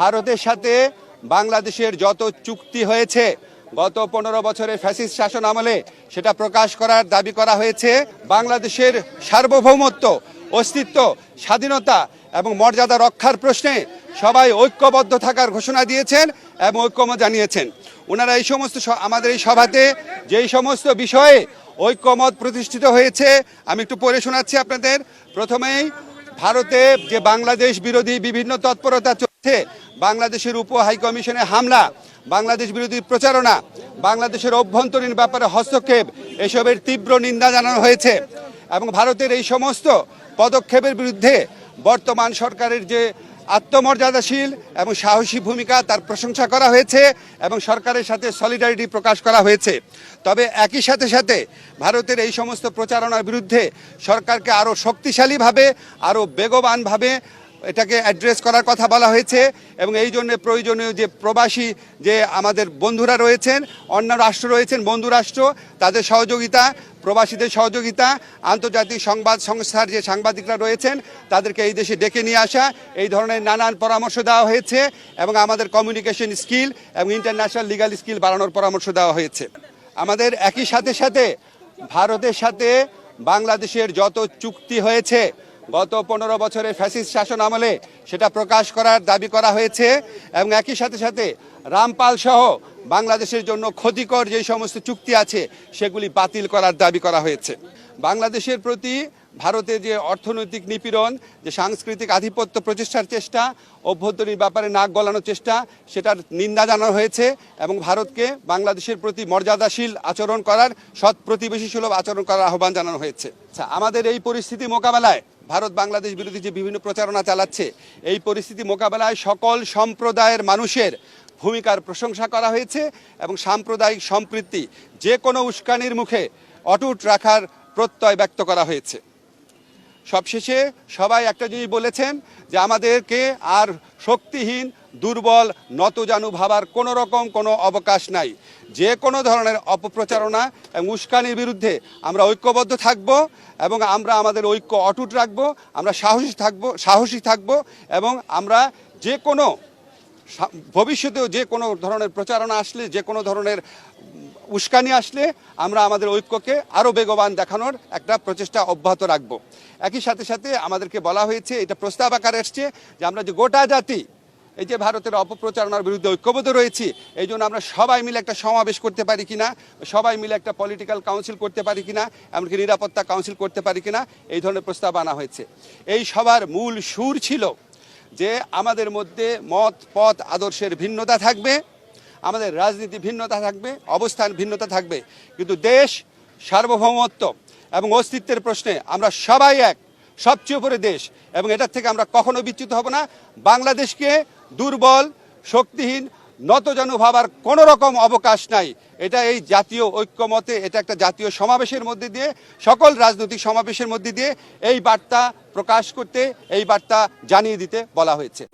ভারতের সাথে বাংলাদেশের যত চুক্তি হয়েছে গত 15 বছরের ফ্যাসিস্ট শাসন আমলে সেটা প্রকাশ করার দাবি করা হয়েছে। বাংলাদেশের সার্বভৌমত্ব, অস্তিত্ব, স্বাধীনতা এবং মর্যাদা রক্ষার প্রশ্নে সবাই ঐক্যবদ্ধ থাকার ঘোষণা দিয়েছেন এবং ঐক্যমত জানিয়েছেন। ওনারা এই সমস্ত আমাদের এই সভাতে যেই সমস্ত বিষয়ে ঐক্যমত প্রতিষ্ঠিত হয়েছে আমি একটু পড়ে শোনাচ্ছি আপনাদের। প্রথমেই ভারতে যে বাংলাদেশ বিরোধী বিভিন্ন তৎপরতা চলছে, বাংলাদেশের উপ হাইকমিশনে হামলা, বাংলাদেশ বিরোধী প্রচারণা, বাংলাদেশের অভ্যন্তরীণ ব্যাপারে হস্তক্ষেপ, এসবের তীব্র নিন্দা জানানো হয়েছে এবং ভারতের এই সমস্ত পদক্ষেপের বিরুদ্ধে বর্তমান সরকারের যে আত্মমর্যাদাশীল এবং সাহসী ভূমিকা তার প্রশংসা করা হয়েছে এবং সরকারের সাথে সলিডারিটি প্রকাশ করা হয়েছে। তবে একই সাথে সাথে ভারতের এই সমস্ত প্রচারণার বিরুদ্ধে সরকারকে আরও শক্তিশালীভাবে, আরও বেগবানভাবে এটাকে অ্যাড্রেস করার কথা বলা হয়েছে এবং এই জন্য প্রয়োজনীয় যে প্রবাসী যে আমাদের বন্ধুরা রয়েছেন, অন্য রাষ্ট্র রয়েছেন, বন্ধু রাষ্ট্র, তাদের সহযোগিতা, প্রবাসীদের সহযোগিতা, আন্তর্জাতিক সংবাদ সংস্থার যে সাংবাদিকরা রয়েছেন তাদেরকে এই দেশে ডেকে নিয়ে আসা, এই ধরনের নানান পরামর্শ দেওয়া হয়েছে এবং আমাদের কমিউনিকেশন স্কিল এবং ইন্টারন্যাশনাল লিগাল স্কিল বাড়ানোর পরামর্শ দেওয়া হয়েছে। আমাদের একই সাথে সাথে ভারতের সাথে বাংলাদেশের যত চুক্তি হয়েছে গত 15 বছরের ফ্যাসিস্ট শাসন আমলে সেটা প্রকাশ করার দাবি করা হয়েছে এবং একই সাথে সাথে রামপাল সহ বাংলাদেশের জন্য ক্ষতিকর যে সমস্ত চুক্তি আছে সেগুলি বাতিল করার দাবি করা হয়েছে। বাংলাদেশের প্রতি ভারতের যে অর্থনৈতিক নিপীড়ন, যে সাংস্কৃতিক আধিপত্য প্রতিষ্ঠার চেষ্টা, অভ্যন্তরীণ ব্যাপারে নাক গলানোর চেষ্টা, সেটার নিন্দা জানানো হয়েছে এবং ভারতকে বাংলাদেশের প্রতি মর্যাদাশীল আচরণ করার, সৎ প্রতিবেশী সুলভ আচরণ করার আহ্বান জানানো হয়েছে। আচ্ছা, আমাদের এই পরিস্থিতি মোকাবেলায় ভারত বাংলাদেশ বিরোধী যে বিভিন্ন প্রচারণা চালাচ্ছে, এই পরিস্থিতি মোকাবেলায় সকল সম্প্রদায়ের মানুষের ভূমিকার প্রশংসা করা হয়েছে এবং সাম্প্রদায়িক সম্প্রীতি যে কোনো উস্কানির মুখে অটুট রাখার প্রত্যয় ব্যক্ত করা হয়েছে। সবশেষে সবাই একটা জিনিস বলেছেন যে আমাদেরকে আর শক্তিহীন, দুর্বল, নতজানু ভাবার কোনো রকম কোনো অবকাশ নাই। যে কোনো ধরনের অপপ্রচারণা এবং উস্কানির বিরুদ্ধে আমরা ঐক্যবদ্ধ থাকব এবং আমরা আমাদের ঐক্য অটুট রাখব, আমরা সাহসী থাকব এবং আমরা যে কোনো ভবিষ্যতেও যে কোনো ধরনের প্রচারণা আসলে, যে কোনো ধরনের উস্কানি আসলে আমরা আমাদের ঐক্যকে আরও বেগবান দেখানোর একটা প্রচেষ্টা অব্যাহত রাখব। একই সাথে সাথে আমাদেরকে বলা হয়েছে, এটা প্রস্তাব আকারে এসছে যে আমরা যে গোটা জাতি এই যে ভারতের অপপ্রচারণার বিরুদ্ধে ঐক্যবদ্ধ রয়েছি, এই জন্য আমরা সবাই মিলে একটা সমাবেশ করতে পারি কিনা, সবাই মিলে একটা পলিটিক্যাল কাউন্সিল করতে পারি কিনা, এমনকি নিরাপত্তা কাউন্সিল করতে পারি কিনা, এই ধরনের প্রস্তাব আনা হয়েছে। এই সবার মূল সুর ছিল যে আমাদের মধ্যে মত, পথ, আদর্শের ভিন্নতা থাকবে, আমাদের রাজনীতি ভিন্নতা থাকবে, অবস্থান ভিন্নতা থাকবে, কিন্তু দেশ, সার্বভৌমত্ব এবং অস্তিত্বের প্রশ্নে আমরা সবাই এক, সবচেয়ে উপরে দেশ এবং এটার থেকে আমরা কখনো বিচ্যুত হব না। বাংলাদেশকে দুর্বল, শক্তিহীন, নতজানু ভাবার কোনো রকম অবকাশ নাই। এটা এই জাতীয় ঐক্যমতে, এটা একটা জাতীয় সমাবেশের মধ্যে দিয়ে, সকল রাজনৈতিক সমাবেশের মধ্যে দিয়ে এই বার্তা প্রকাশ করতে, এই বার্তা জানিয়ে দিতে বলা হয়েছে।